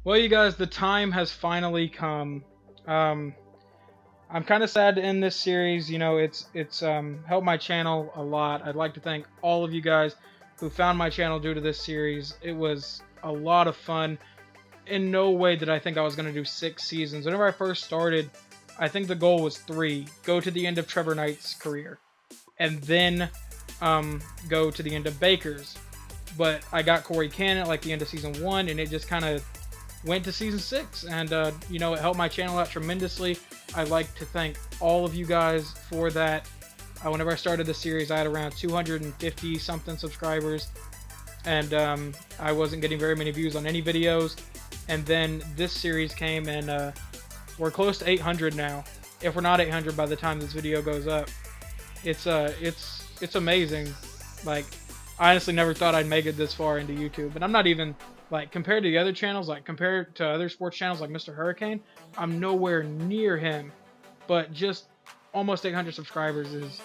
Well, you guys, the time has finally come. Um, I'm kind of sad to end this series. It's helped my channel a lot. I'd like to thank all of you guys who found my channel due to this series. It was a lot of fun. In no way did I think I was going to do 6 seasons. Whenever I first started, I think the goal was 3: go to the end of Trevor Knight's career, and then go to the end of Baker's. But I got Corey Cannon at like the end of season 1, and it just kind of went to season 6, and it helped my channel out tremendously. I'd like to thank all of you guys for that. Whenever I started the series, I had around 250 something subscribers, and I wasn't getting very many views on any videos. And then this series came, and we're close to 800 now. If we're not 800 by the time this video goes up, it's amazing. Like, I honestly never thought I'd make it this far into YouTube, and I'm not even like, compared to the other channels, like compared to other sports channels like Mr. Hurricane, I'm nowhere near him. But just almost 800 subscribers is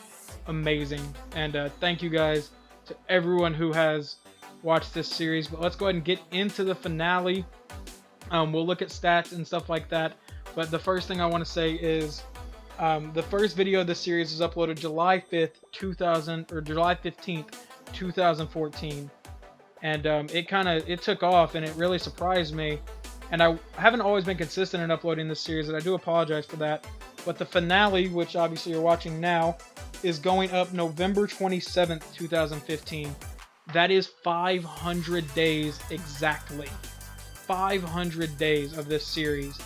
amazing. And thank you guys to everyone who has watched this series. But let's go ahead and get into the finale. We'll look at stats and stuff like that. But the first thing I want to say is the first video of this series was uploaded July 5th, 2000, or July 15th, 2014. And it took off, and it really surprised me. And I haven't always been consistent in uploading this series, and I do apologize for that. But the finale, which obviously you're watching now, is going up November 27th, 2015. That is 500 days exactly. 500 days of this series.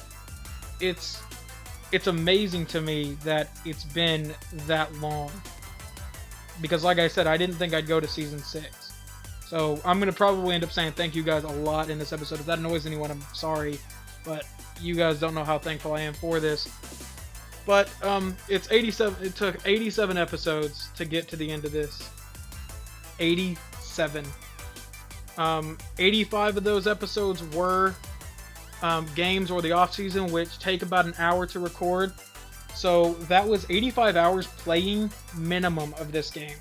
It's amazing to me that it's been that long. Because like I said, I didn't think I'd go to season 6. So I'm going to probably end up saying thank you guys a lot in this episode. If that annoys anyone, I'm sorry. But you guys don't know how thankful I am for this. But it's 87. It took 87 episodes to get to the end of this. 87. 85 of those episodes were games or the off season, which take about an hour to record. So that was 85 hours playing minimum of this game.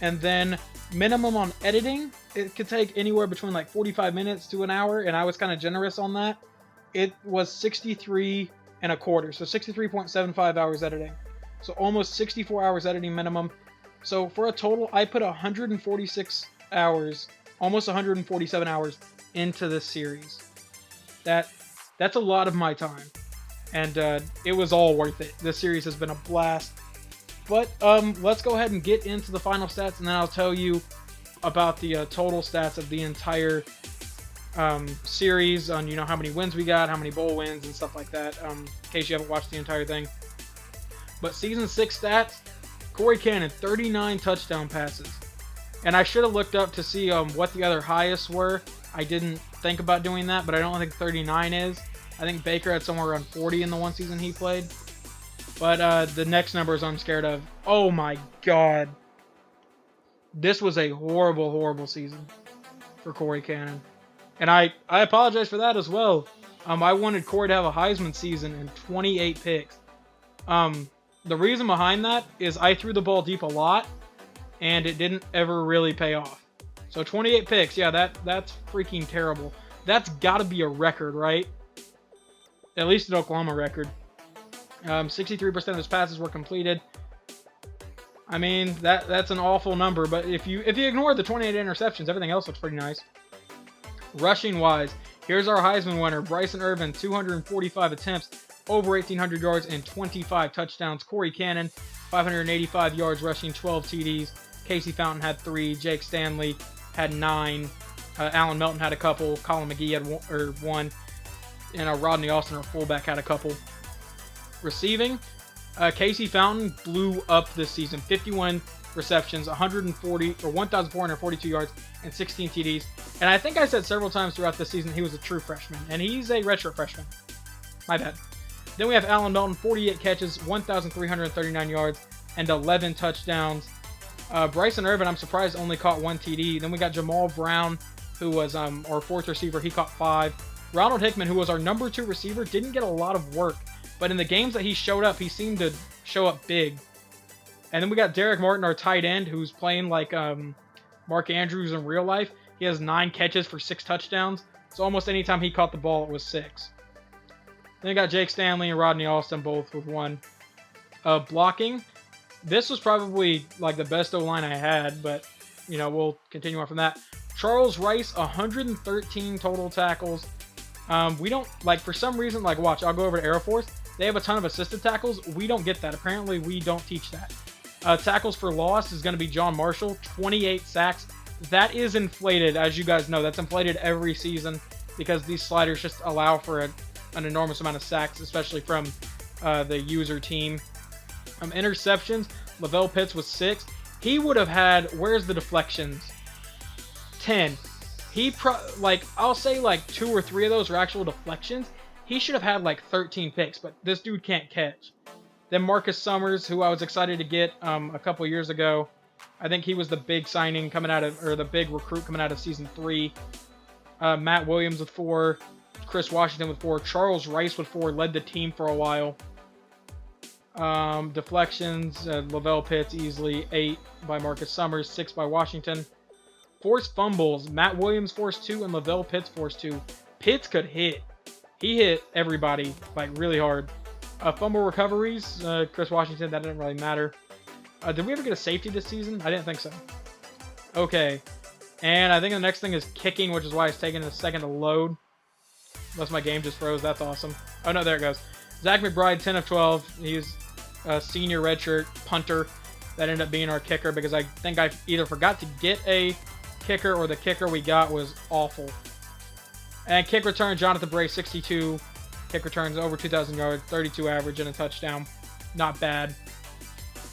And then minimum on editing, it could take anywhere between like 45 minutes to an hour, and I was kind of generous on that. It was 63 and a quarter, so 63.75 hours editing. So almost 64 hours editing minimum. So for a total, I put 146 hours, almost 147 hours into this series. That's a lot of my time, and it was all worth it. This series has been a blast. But let's go ahead and get into the final stats, and then I'll tell you about the total stats of the entire series on, how many wins we got, how many bowl wins, and stuff like that, in case you haven't watched the entire thing. But Season 6 stats, Corey Cannon, 39 touchdown passes. And I should have looked up to see what the other highest were. I didn't think about doing that, but I don't think 39 is. I think Baker had somewhere around 40 in the one season he played. But the next numbers I'm scared of. Oh my god. This was a horrible, horrible season for Corey Cannon. And I apologize for that as well. I wanted Corey to have a Heisman season and 28 picks. The reason behind that is I threw the ball deep a lot, and it didn't ever really pay off. So 28 picks, yeah, that's freaking terrible. That's got to be a record, right? At least an Oklahoma record. 63% of his passes were completed. I mean, that's an awful number, but if you ignore the 28 interceptions, everything else looks pretty nice. Rushing wise, here's our Heisman winner, Bryson Irvin, 245 attempts, over 1,800 yards and 25 touchdowns. Corey Cannon, 585 yards rushing, 12 TDs. Casey Fountain had 3. Jake Stanley had 9. Alan Melton had a couple. Colin McGee had 1. And Rodney Austin, our fullback, had a couple. Receiving, Casey Fountain blew up this season. 51 receptions, 1,442 yards, and 16 TDs. And I think I said several times throughout this season he was a true freshman, and he's a redshirt freshman. My bad. Then we have Alan Melton, 48 catches, 1,339 yards, and 11 touchdowns. Bryson Irvin, I'm surprised, only caught 1 TD. Then we got Jamal Brown, who was our 4th receiver. He caught 5. Ronald Hickman, who was our number 2 receiver, didn't get a lot of work. But in the games that he showed up, he seemed to show up big. And then we got Derek Martin, our tight end, who's playing like Mark Andrews in real life. He has 9 catches for 6 touchdowns. So almost any time he caught the ball, it was 6. Then you got Jake Stanley and Rodney Alston both with 1. Blocking. This was probably like the best O-line I had, but you know, we'll continue on from that. Charles Rice, 113 total tackles. We don't, like, for some reason, like, watch, I'll go over to Air Force. They have a ton of assisted tackles. We don't get that. Apparently, we don't teach that. Tackles for loss is going to be John Marshall, 28 sacks. That is inflated, as you guys know. That's inflated every season because these sliders just allow for an enormous amount of sacks, especially from the user team. Interceptions, Lavelle Pitts was 6. He would have had, where's the deflections? 10. I'll say like 2 or 3 of those are actual deflections. He should have had like 13 picks, but this dude can't catch. Then Marcus Summers, who I was excited to get a couple years ago. I think he was the big signing coming out of, or the big recruit coming out of season 3. Matt Williams with 4. Chris Washington with 4. Charles Rice with 4. Led the team for a while. Deflections, Lavelle Pitts easily 8 by Marcus Summers, 6 by Washington. Forced fumbles, Matt Williams forced 2 and Lavelle Pitts forced 2. Pitts could hit. He hit everybody, like, really hard. Fumble recoveries, Chris Washington, that didn't really matter. Did we ever get a safety this season? I didn't think so. Okay. And I think the next thing is kicking, which is why it's taking a second to load. Unless my game just froze, that's awesome. Oh no, there it goes. Zach McBride, 10 of 12. He was a senior redshirt punter. That ended up being our kicker because I think I either forgot to get a kicker or the kicker we got was awful. And kick return, Jonathan Bray, 62. Kick returns over 2,000 yards, 32 average, and a touchdown. Not bad.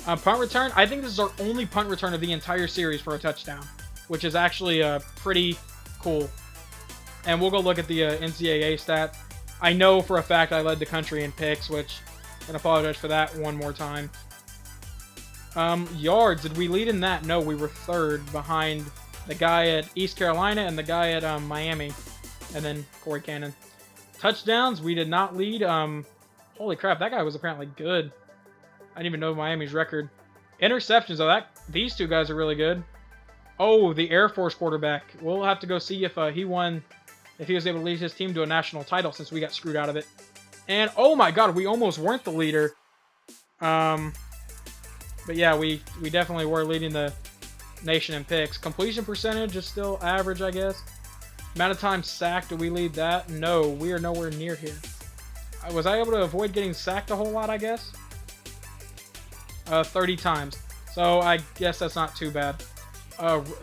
Punt return, I think this is our only punt return of the entire series for a touchdown, which is actually pretty cool. And we'll go look at the NCAA stats. I know for a fact I led the country in picks, which I'm going to apologize for that one more time. Yards, did we lead in that? No, we were 3rd behind the guy at East Carolina and the guy at Miami. And then Corey Cannon. Touchdowns, we did not lead. Holy crap, that guy was apparently good. I didn't even know Miami's record. Interceptions, though, these 2 guys are really good. Oh, the Air Force quarterback. We'll have to go see if he won, if he was able to lead his team to a national title since we got screwed out of it. And, oh my god, we almost weren't the leader. But yeah, we definitely were leading the nation in picks. Completion percentage is still average, I guess. Amount of time sacked, do we lead that? No, we are nowhere near here. Was I able to avoid getting sacked a whole lot, I guess? 30 times. So I guess that's not too bad.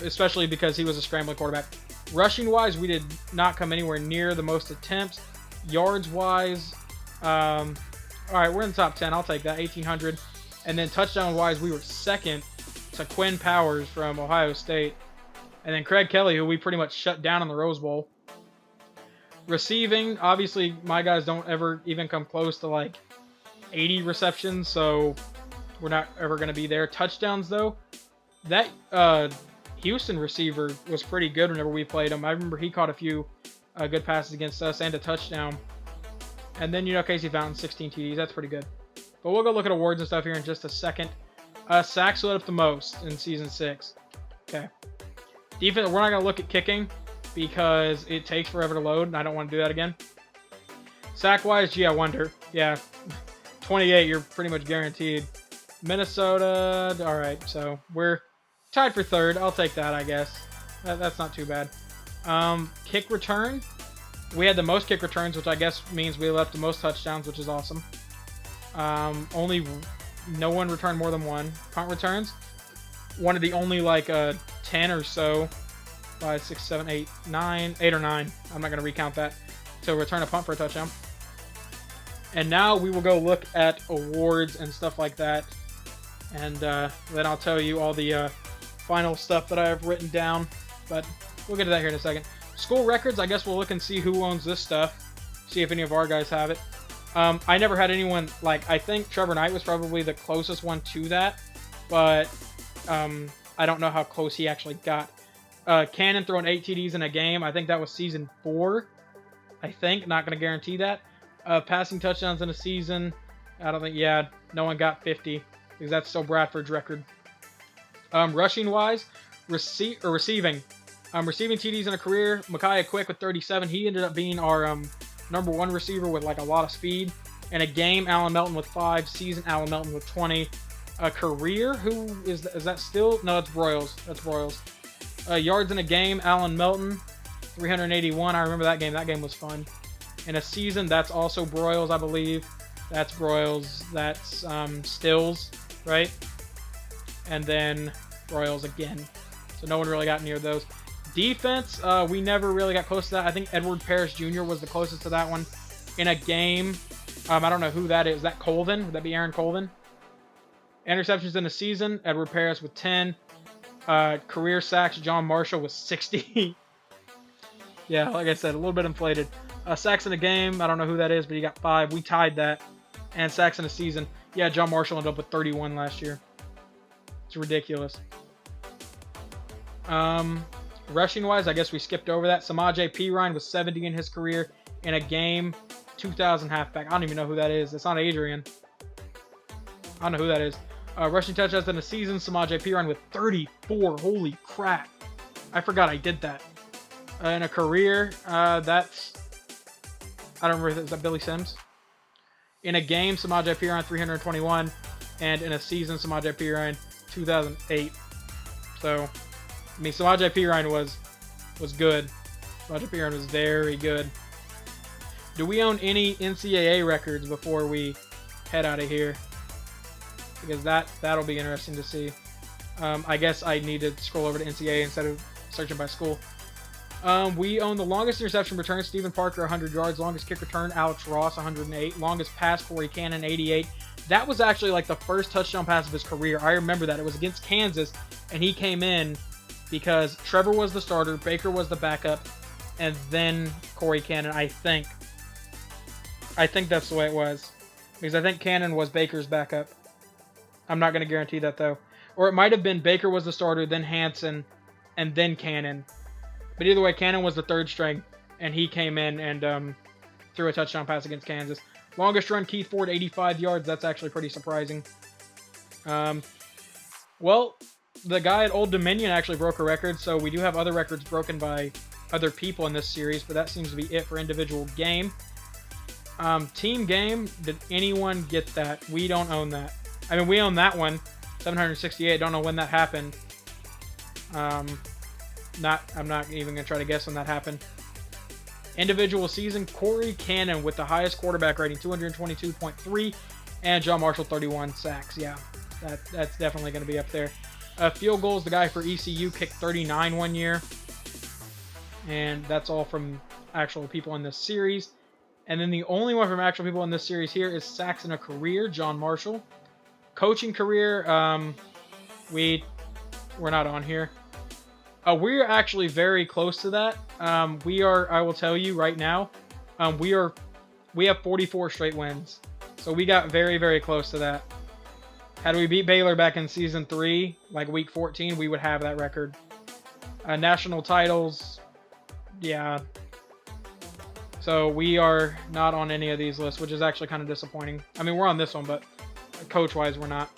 Especially because he was a scrambling quarterback. Rushing-wise, we did not come anywhere near the most attempts. Yards-wise, alright, we're in the top 10. I'll take that, 1,800. And then touchdown-wise, we were 2nd to Quinn Powers from Ohio State. And then Craig Kelly, who we pretty much shut down in the Rose Bowl. Receiving, obviously, my guys don't ever even come close to, like, 80 receptions, so we're not ever going to be there. Touchdowns, though, that Houston receiver was pretty good whenever we played him. I remember he caught a few good passes against us and a touchdown. And then, you know, Casey Fountain, 16 TDs. That's pretty good. But we'll go look at awards and stuff here in just a second. Sacks led up the most in Season 6. Okay. Defense, we're not going to look at kicking because it takes forever to load, and I don't want to do that again. Sack-wise, gee, I wonder. Yeah, 28, you're pretty much guaranteed. Minnesota, all right, so we're tied for 3rd. I'll take that, I guess. That's not too bad. Kick return, we had the most kick returns, which I guess means we left the most touchdowns, which is awesome. Only no one returned more than 1. Punt returns, one of the only, like, 10 or so, 5, 6, 7, 8, 9, 8 or 9. I'm not going to recount that. To return a punt for a touchdown. And now we will go look at awards and stuff like that. And then I'll tell you all the final stuff that I have written down. But we'll get to that here in a second. School records, I guess we'll look and see who owns this stuff. See if any of our guys have it. I never had anyone, like, I think Trevor Knight was probably the closest one to that. But I don't know how close he actually got. Cannon throwing 8 TDs in a game. I think that was season 4. I think. Not going to guarantee that. Passing touchdowns in a season. I don't think, yeah, no one got 50. Because that's still Bradford's record. Rushing-wise, receiving. Receiving TDs in a career, Micaiah Quick with 37. He ended up being our #1 receiver with like a lot of speed. In a game, Allen Melton with 5. Season, Allen Melton with 20. A career, who is that still? No, it's Broyles. That's Broyles. Yards in a game, Allen Melton, 381. I remember that game. That game was fun. In a season, that's also Broyles, I believe. That's Broyles. That's Stills, right? And then Broyles again. So no one really got near those. Defense, we never really got close to that. I think Edward Parrish Jr. was the closest to that one. In a game, I don't know who that is. Is that Colvin? Would that be Aaron Colvin? Interceptions in a season, Edward Parrish with 10. Career sacks, John Marshall with 60. Yeah, like I said, a little bit inflated. Sacks in a game, I don't know who that is, but he got 5. We tied that. And sacks in a season, yeah, John Marshall ended up with 31 last year. It's ridiculous. Rushing wise, I guess we skipped over that. Samaje Perine with 70 in his career. In a game, 2000 halfback. I don't even know who that is. It's not Adrian. I don't know who that is. Rushing touchdowns in a season, Samaje Perine with 34. Holy crap. I forgot I did that. In a career, that's... I don't remember. Is that Billy Sims? In a game, Samaje Perine 321. And in a season, Samaje Perine 2008. So, I mean, Samaje Perine was good. Samaje Perine was very good. Do we own any NCAA records before we head out of here? Because that'll be interesting to see. I guess I need to scroll over to NCAA instead of searching by school. We own the longest interception return, Stephen Parker, 100 yards. Longest kick return, Alex Ross, 108. Longest pass, Corey Cannon, 88. That was actually like the first touchdown pass of his career. I remember that. It was against Kansas, and he came in because Trevor was the starter, Baker was the backup, and then Corey Cannon, I think. I think that's the way it was. Because I think Cannon was Baker's backup. I'm not going to guarantee that, though. Or it might have been Baker was the starter, then Hansen, and then Cannon. But either way, Cannon was the third string, and he came in and threw a touchdown pass against Kansas. Longest run, Keith Ford, 85 yards. That's actually pretty surprising. Well, the guy at Old Dominion actually broke a record, so we do have other records broken by other people in this series, but that seems to be it for individual game. Team game, did anyone get that? We don't own that. I mean, we own that one, 768. Don't know when that happened. I'm not even going to try to guess when that happened. Individual season, Corey Cannon with the highest quarterback rating, 222.3, and John Marshall, 31 sacks. Yeah, that's definitely going to be up there. Field goals, the guy for ECU kicked 39 one year. And that's all from actual people in this series. And then the only one from actual people in this series here is sacks in a career, John Marshall. Coaching career, we're not on here. We're actually very close to that. We are, I will tell you right now, we have 44 straight wins. So we got very, very close to that. Had we beat Baylor back in season 3, like week 14, we would have that record. National titles, yeah. So we are not on any of these lists, which is actually kind of disappointing. I mean, we're on this one, but coach-wise, we're not.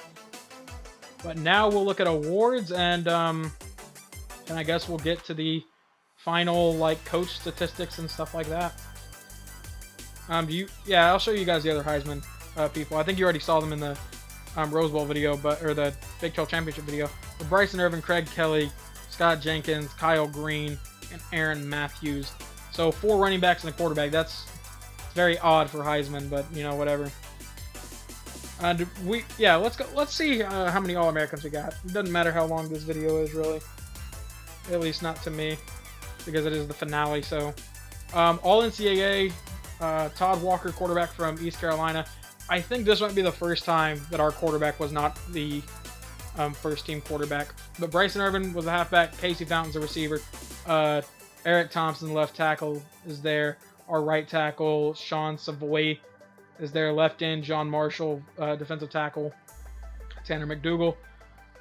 But now we'll look at awards, and I guess we'll get to the final, like, coach statistics and stuff like that. Yeah, I'll show you guys the other Heisman people. I think you already saw them in the Rose Bowl video, or the Big 12 Championship video. But Bryson Irvin, Craig Kelly, Scott Jenkins, Kyle Green, and Aaron Matthews. So 4 running backs and a quarterback. That's very odd for Heisman, but you know, whatever. Let's go. Let's see how many All-Americans we got. It doesn't matter how long this video is, really. At least not to me, because it is the finale. So, All NCAA, Todd Walker, quarterback from East Carolina. I think this might be the first time that our quarterback was not the first-team quarterback. But Bryson Irvin was a halfback. Casey Fountain's a receiver. Eric Thompson, left tackle, is there. Our right tackle, Sean Savoy, is there. Left end, John Marshall, defensive tackle, Tanner McDougal.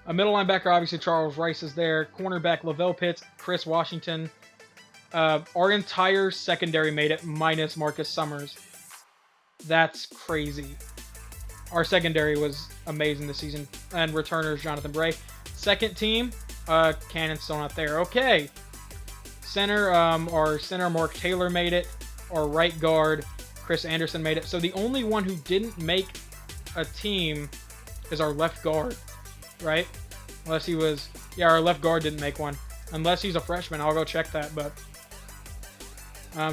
A middle linebacker, obviously, Charles Rice is there. Cornerback, Lavelle Pitts, Chris Washington. Our entire secondary made it, minus Marcus Summers. That's crazy. Our secondary was amazing this season. And returners, Jonathan Bray. Second team, Cannon's still not there. Okay. Center, our center Mark Taylor made it. Our right guard Chris Anderson made it. So the only one who didn't make a team is our left guard, right? Unless he was, yeah, our left guard didn't make one. Unless he's a freshman, I'll go check that. But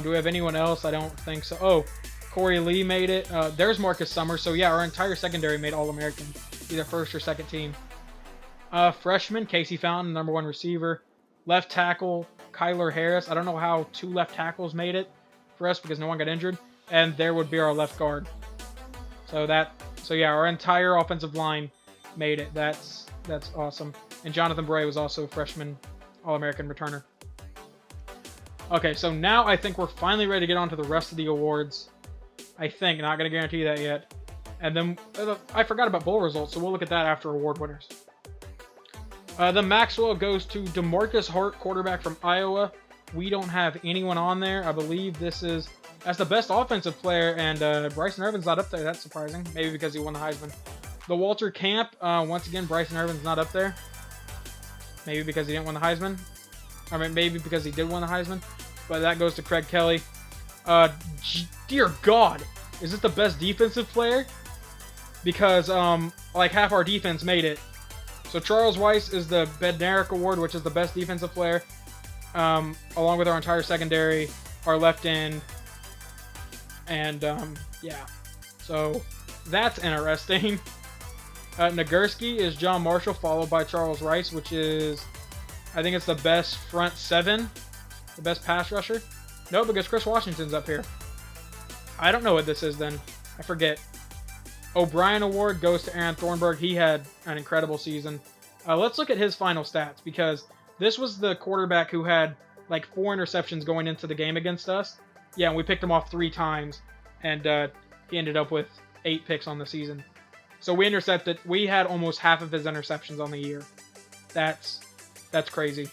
do we have anyone else? I don't think so. Oh, Corey Lee made it. There's Marcus Summers. So yeah, our entire secondary made All-American, either first or second team. Freshman Casey Fountain, #1 receiver. Left tackle Kyler Harris. I don't know how 2 left tackles made it for us because no one got injured. And there would be our left guard. So yeah, our entire offensive line made it. That's awesome. And Jonathan Bray was also a freshman All-American returner. Okay, so now I think we're finally ready to get on to the rest of the awards. I think, not going to guarantee that yet. And then, I forgot about bowl results, so we'll look at that after award winners. The Maxwell goes to DeMarcus Hart, quarterback from Iowa. We don't have anyone on there. I believe that's the best offensive player, and Bryson Irvin's not up there. That's surprising. Maybe because he won the Heisman. The Walter Camp, once again, Bryson Irvin's not up there. Maybe because he didn't win the Heisman. I mean, maybe because he did win the Heisman. But that goes to Craig Kelly. Dear God, is this the best defensive player? Because, like, half our defense made it. So Charles Weiss is the Bednarik Award, which is the best defensive player. Along with our entire secondary, our left end. And, yeah. So, that's interesting. Nagurski is John Marshall, followed by Charles Rice, which is, I think it's the best front 7. The best pass rusher. No, because Chris Washington's up here. I don't know what this is then. I forget. O'Brien Award goes to Aaron Thornburg. He had an incredible season. Let's look at his final stats, because this was the quarterback who had like 4 interceptions going into the game against us. Yeah, and we picked him off 3 times, and he ended up with 8 picks on the season. So we had almost half of his interceptions on the year. That's crazy.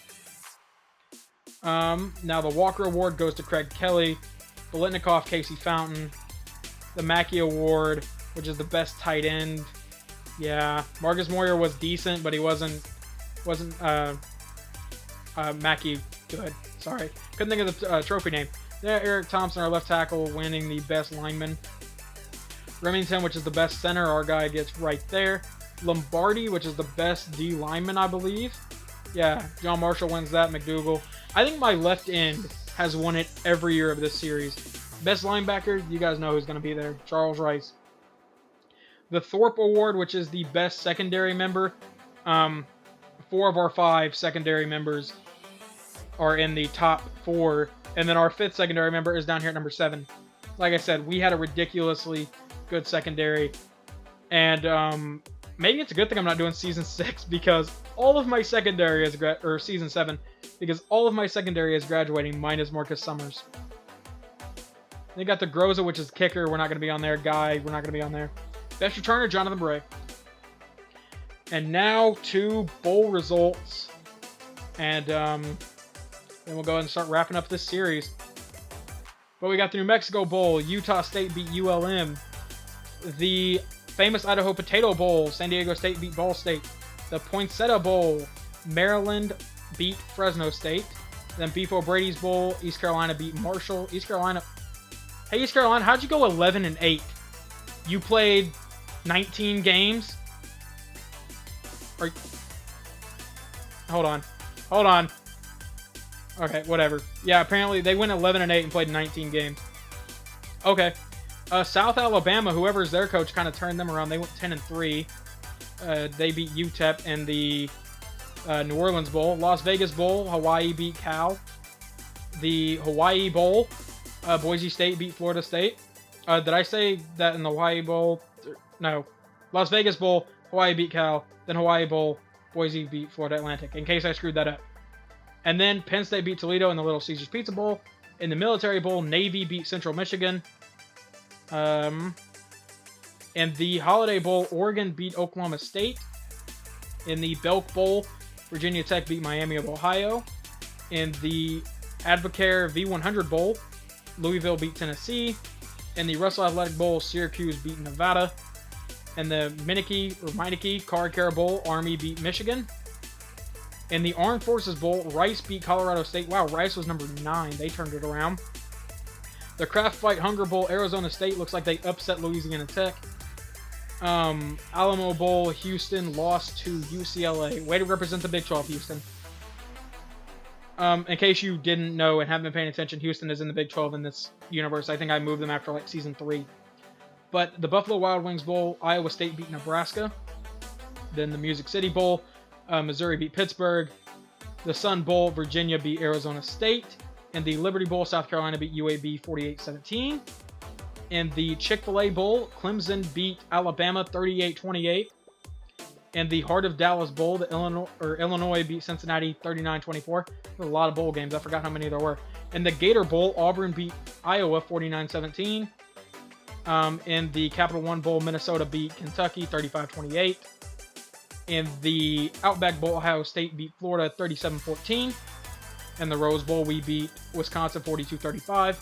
Now the Walker Award goes to Craig Kelly, Bolitnikoff, Casey Fountain, the Mackey Award, which is the best tight end. Yeah, Marcus Moyer was decent, but he wasn't Mackey good. Sorry, couldn't think of the trophy name. Yeah, Eric Thompson, our left tackle, winning the best lineman. Remington, which is the best center, our guy gets right there. Lombardi, which is the best D lineman, I believe. Yeah, John Marshall wins that. McDougal. I think my left end has won it every year of this series. Best linebacker, you guys know who's going to be there. Charles Rice. The Thorpe Award, which is the best secondary member. 4 of our 5 secondary members are in the top 4. And then our 5th secondary member is down here at #7. Like I said, we had a ridiculously good secondary. And maybe it's a good thing I'm not doing Season 6, because all of my secondary is or Season 7, because all of my secondary is graduating, minus Marcus Summers. They got the Groza, which is kicker. We're not going to be on there. Guy, we're not going to be on there. Best returner, Jonathan Bray. And now to bowl results. And then we'll go ahead and start wrapping up this series. But we got the New Mexico Bowl. Utah State beat ULM. The famous Idaho Potato Bowl. San Diego State beat Ball State. The Poinsettia Bowl. Maryland beat Fresno State. Then Beef O'Brady's Bowl. East Carolina beat Marshall. East Carolina. Hey, East Carolina, how'd you go 11-8? You played 19 games? Hold on. Okay, whatever. Yeah, apparently they went 11-8 and played 19 games. Okay. South Alabama, whoever's their coach, kind of turned them around. They went 10-3. They beat UTEP in the New Orleans Bowl. Las Vegas Bowl, Hawaii beat Cal. The Hawaii Bowl, Boise State beat Florida State. Did I say that in the Hawaii Bowl? No. Las Vegas Bowl, Hawaii beat Cal. Then Hawaii Bowl, Boise beat Florida Atlantic, in case I screwed that up. And then Penn State beat Toledo in the Little Caesars Pizza Bowl. In the Military Bowl, Navy beat Central Michigan. In the Holiday Bowl, Oregon beat Oklahoma State. In the Belk Bowl, Virginia Tech beat Miami of Ohio. In the Advocare V100 Bowl, Louisville beat Tennessee. In the Russell Athletic Bowl, Syracuse beat Nevada. In the Meineke Car Care Bowl, Army beat Michigan. In the Armed Forces Bowl, Rice beat Colorado State. Wow, Rice was number 9. They turned it around. The Kraft Fight Hunger Bowl, Arizona State looks like they upset Louisiana Tech. Alamo Bowl, Houston lost to UCLA. Way to represent the Big 12, Houston. In case you didn't know and haven't been paying attention, Houston is in the Big 12 in this universe. I think I moved them after like season 3. But the Buffalo Wild Wings Bowl, Iowa State beat Nebraska. Then the Music City Bowl, Missouri beat Pittsburgh. The Sun Bowl, Virginia beat Arizona State. In the Liberty Bowl, South Carolina beat UAB 48-17. In the Chick-fil-A Bowl, Clemson beat Alabama 38-28. In the Heart of Dallas Bowl, the Illinois beat Cincinnati 39-24. A lot of bowl games. I forgot how many there were. In the Gator Bowl, Auburn beat Iowa 49-17. In the Capital One Bowl, Minnesota beat Kentucky 35-28. In the Outback Bowl, Ohio State beat Florida 37-14. In the Rose Bowl, we beat Wisconsin 42-35.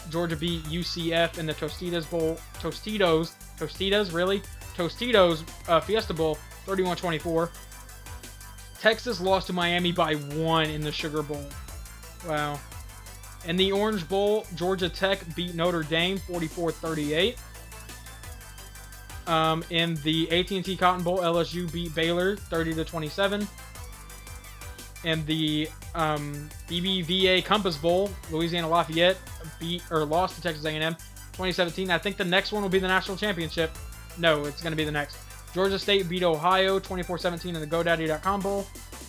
Georgia beat UCF in the Tostitos Bowl. Tostitos, really? Tostitos Fiesta Bowl 31-24. Texas lost to Miami by 1 in the Sugar Bowl. Wow. In the Orange Bowl, Georgia Tech beat Notre Dame 44-38. In the AT&T Cotton Bowl, LSU beat Baylor 30-27. In the BBVA Compass Bowl, Louisiana Lafayette lost to Texas A&M 2017. I think the next one will be the national championship. No, it's going to be the next. Georgia State beat Ohio 24-17 in the GoDaddy.com Bowl.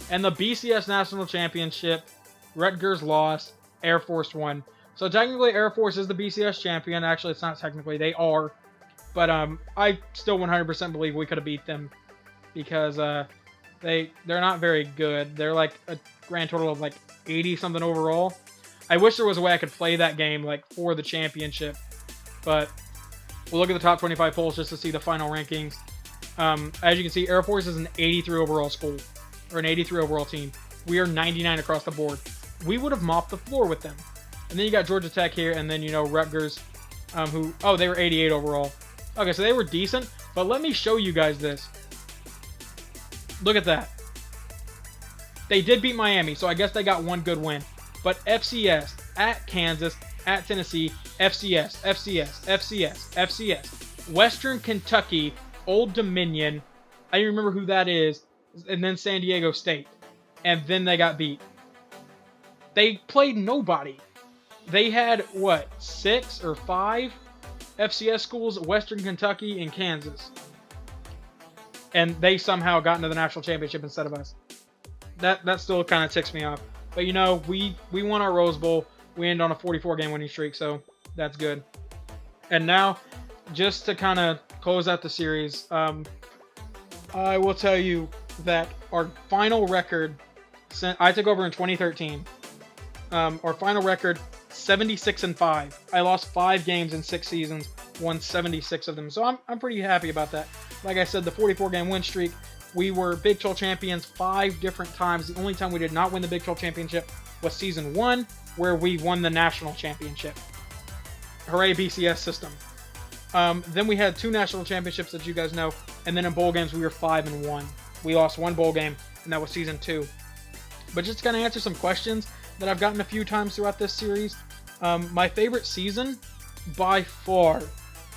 And the BCS National Championship, Rutgers lost, Air Force won. So technically Air Force is the BCS champion. Actually, it's not technically. They are. But I still 100% believe we could have beat them because they're not very good. They're like a grand total of like 80-something overall. I wish there was a way I could play that game like for the championship. But we'll look at the top 25 polls just to see the final rankings. As you can see, Air Force is an 83 overall school, or an 83 overall team. We are 99 across the board. We would have mopped the floor with them. And then you got Georgia Tech here, and then, Rutgers, they were 88 overall. Okay, so they were decent, but let me show you guys this. Look at that. They did beat Miami, so I guess they got one good win. But FCS, at Kansas, at Tennessee, FCS, FCS, FCS, FCS, Western Kentucky, Old Dominion, I don't remember who that is, and then San Diego State. And then they got beat. They played nobody. They had, 6 or 5 FCS schools, Western Kentucky and Kansas. And they somehow got into the national championship instead of us. That still kind of ticks me off. But, we won our Rose Bowl. We end on a 44-game winning streak, so that's good. And now, just to kind of close out the series, I will tell you that our final record, since I took over in 2013, our final record, 76-5. I lost 5 games in 6 seasons, won 76 of them. So I'm pretty happy about that. Like I said, the 44-game win streak, we were Big 12 champions 5 different times. The only time we did not win the Big 12 championship was season 1, where we won the national championship. Hooray, BCS system. Then we had 2 national championships that you guys know, and then in bowl games we were 5-1. We lost 1 bowl game, and that was season 2. But just to kind of answer some questions that I've gotten a few times throughout this series, my favorite season by far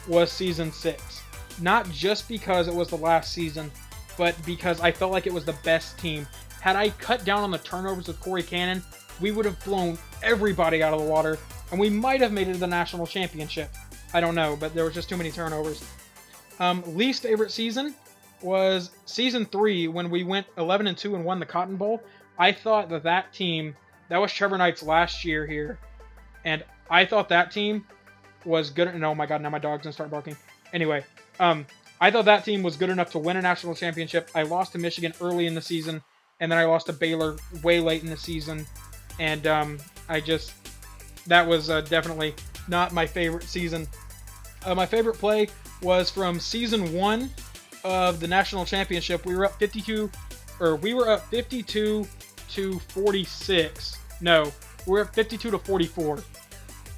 was season 6. Not just because it was the last season, but because I felt like it was the best team. Had I cut down on the turnovers with Corey Cannon, we would have blown everybody out of the water, and we might have made it to the national championship. I don't know, but there was just too many turnovers. Least favorite season was season 3 when we went 11-2 and won the Cotton Bowl. I thought that team, that was Trevor Knight's last year here, and I thought that team was good. And oh my god, now my dog's gonna start barking. Anyway, I thought that team was good enough to win a national championship. I lost to Michigan early in the season, and then I lost to Baylor way late in the season, and that was definitely not my favorite season. My favorite play was from season 1 of the national championship. We were up 52 to 46. No, we were up 52 to 44.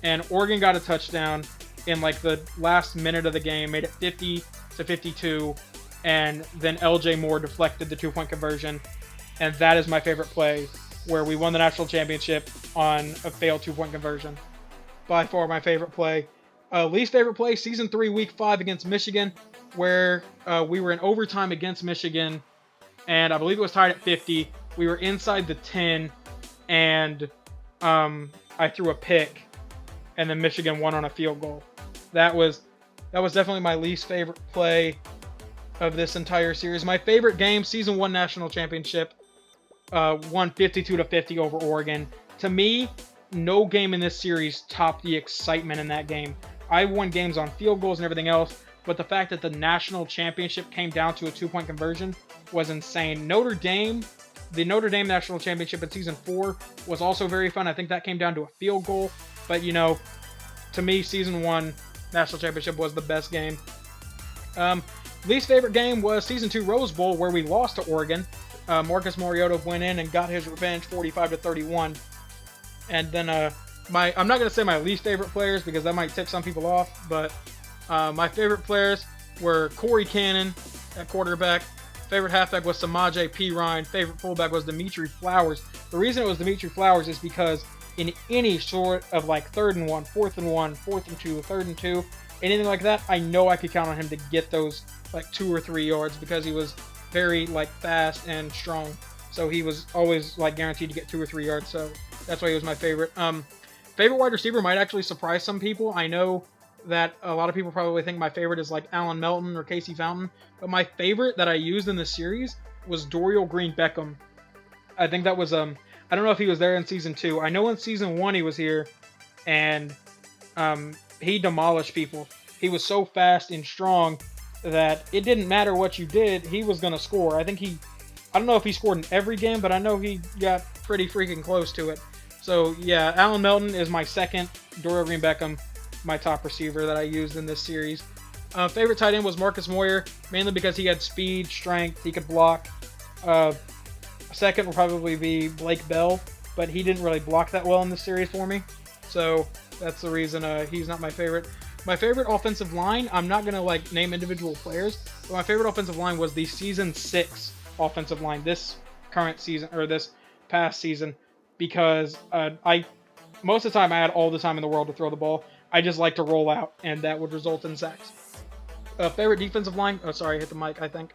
And Oregon got a touchdown in like the last minute of the game, made it 50 to 52. And then LJ Moore deflected the 2-point conversion. and that is my favorite play, where we won the national championship on a failed 2-point conversion. By far my favorite play. Least favorite play, Season 3, Week 5 against Michigan, where we were in overtime against Michigan, and I believe it was tied at 50. We were inside the 10, and I threw a pick, and then Michigan won on a field goal. That was definitely my least favorite play of this entire series. My favorite game, Season 1 National Championship, won 52-50 over Oregon. To me, no game in this series topped the excitement in that game. I won games on field goals and everything else, but the fact that the national championship came down to a 2-point conversion was insane. The Notre Dame national championship in Season 4 was also very fun. I think that came down to a field goal, but to me, Season 1 national championship was the best game. Least favorite game was Season 2 Rose Bowl, where we lost to Oregon. Marcus Mariota went in and got his revenge, 45-31. And then I'm not going to say my least favorite players because that might tick some people off, but my favorite players were Corey Cannon at quarterback. Favorite halfback was Samaje Perine. Favorite fullback was Dimitri Flowers. The reason it was Dimitri Flowers is because in any sort of like 3rd and 1, 4th and 1, 4th and 2, 3rd and 2, anything like that, I know I could count on him to get those like 2 or 3 yards because he was very like fast and strong. So he was always like guaranteed to get 2 or 3 yards. So that's why he was my favorite. Favorite wide receiver might actually surprise some people. I know that a lot of people probably think my favorite is like Alan Melton or Casey Fountain, but my favorite that I used in this series was Dorial Green-Beckham. I think that was I don't know if he was there in Season 2. I know in Season 1 he was here, and he demolished people. He was so fast and strong that it didn't matter what you did, he was going to score. I don't know if he scored in every game, but I know he got pretty freaking close to it. So yeah, Alan Melton is my second, Dorial Green-Beckham my top receiver that I used in this series. Favorite tight end was Marcus Moyer, mainly because he had speed, strength, he could block. Second will probably be Blake Bell, but he didn't really block that well in this series for me. So that's the reason he's not my favorite. My favorite offensive line, I'm not going to like name individual players, but my favorite offensive line was the Season 6 offensive line this current season, or this past season, because most of the time I had all the time in the world to throw the ball. I just like to roll out, and that would result in sacks. Favorite defensive line, oh sorry, I hit the mic, I think.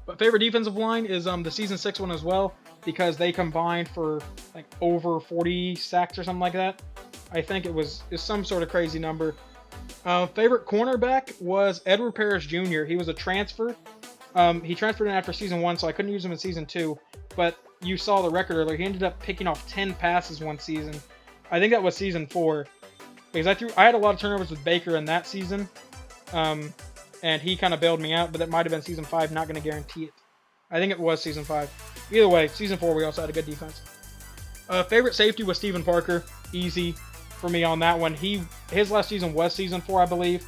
But favorite defensive line is the Season 6 one as well, because they combined for like over 40 sacks or something like that. I think it's some sort of crazy number. Favorite cornerback was Edward Parrish Jr. He was a transfer. He transferred in after Season 1, so I couldn't use him in Season 2. But you saw the record earlier. He ended up picking off 10 passes one season. I think that was Season 4. Because I had a lot of turnovers with Baker in that season. And he kind of bailed me out, but that might have been Season 5, not going to guarantee it. I think it was Season 5. Either way, Season 4 we also had a good defense. Favorite safety was Stephen Parker. Easy for me on that one. His last season was Season 4, I believe.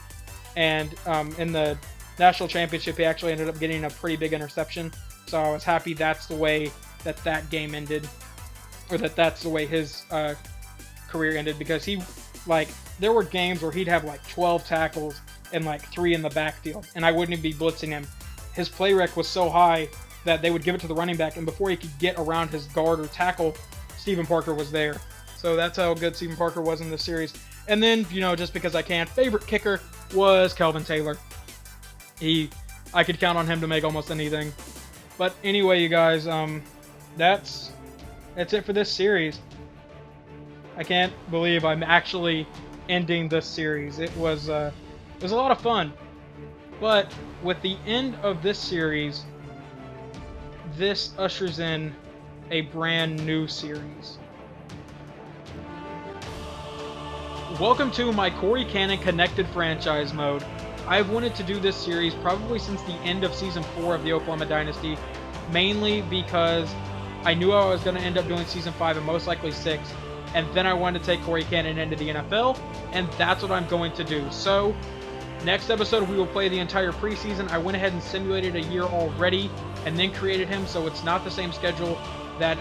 And in the national championship, he actually ended up getting a pretty big interception. So I was happy that's the way that game ended. Or that's the way his career ended. Because there were games where he'd have like 12 tackles and like 3 in the backfield, and I wouldn't even be blitzing him. His play rec was so high that they would give it to the running back, and before he could get around his guard or tackle, Stephen Parker was there. So that's how good Stephen Parker was in this series. And then, just because I can, favorite kicker was Kelvin Taylor. I could count on him to make almost anything. But anyway, you guys, that's it for this series. I can't believe I'm actually ending this series. It was a lot of fun. But with the end of this series, this ushers in a brand new series. Welcome to my Corey Cannon Connected Franchise Mode. I've wanted to do this series probably since the end of Season 4 of the Oklahoma Dynasty, mainly because I knew I was going to end up doing Season 5 and most likely 6, and then I wanted to take Corey Cannon into the NFL, and that's what I'm going to do. So, next episode we will play the entire preseason. I went ahead and simulated a year already, and then created him, so it's not the same schedule that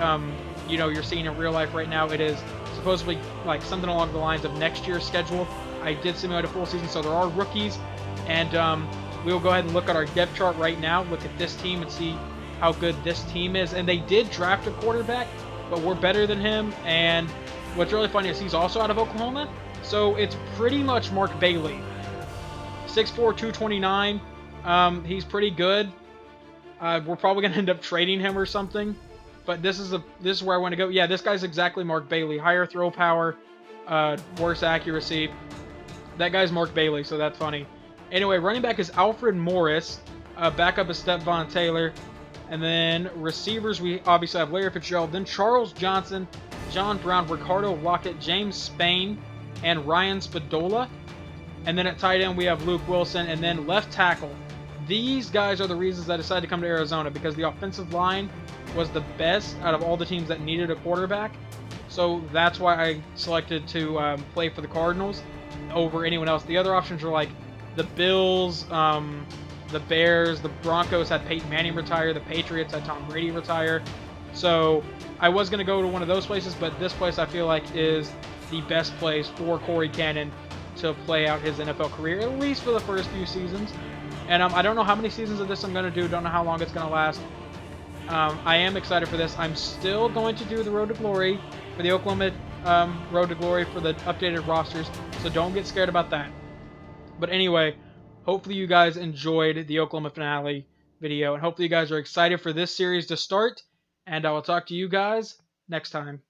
you're seeing in real life right now. It is supposedly like something along the lines of next year's schedule. I did simulate a full season, so there are rookies, and we'll go ahead and look at our depth chart right now, look at this team and see how good this team is. And they did draft a quarterback, but we're better than him. And what's really funny is he's also out of Oklahoma. So it's pretty much Mark Bailey. 6'4", 229. He's pretty good. We're probably going to end up trading him or something. But this is where I want to go. Yeah, this guy's exactly Mark Bailey. Higher throw power, worse accuracy. That guy's Mark Bailey, so that's funny. Anyway, running back is Alfred Morris. Backup is Stephon Taylor. And then receivers, we obviously have Larry Fitzgerald. Then Charles Johnson, John Brown, Ricardo Lockett, James Spain, and Ryan Spadola. And then at tight end, we have Luke Wilson. And then left tackle. These guys are the reasons I decided to come to Arizona, because the offensive line was the best out of all the teams that needed a quarterback. So that's why I selected to play for the Cardinals over anyone else. The other options were like the Bills, the Bears, the Broncos had Peyton Manning retire, the Patriots had Tom Brady retire. So I was going to go to one of those places, but this place I feel like is the best place for Corey Cannon to play out his NFL career, at least for the first few seasons. And I don't know how many seasons of this I'm going to do, don't know how long it's going to last. I am excited for this. I'm still going to do the Road to Glory for the Oklahoma Road to Glory for the updated rosters, so don't get scared about that. But anyway, hopefully you guys enjoyed the Oklahoma finale video, and hopefully you guys are excited for this series to start, and I will talk to you guys next time.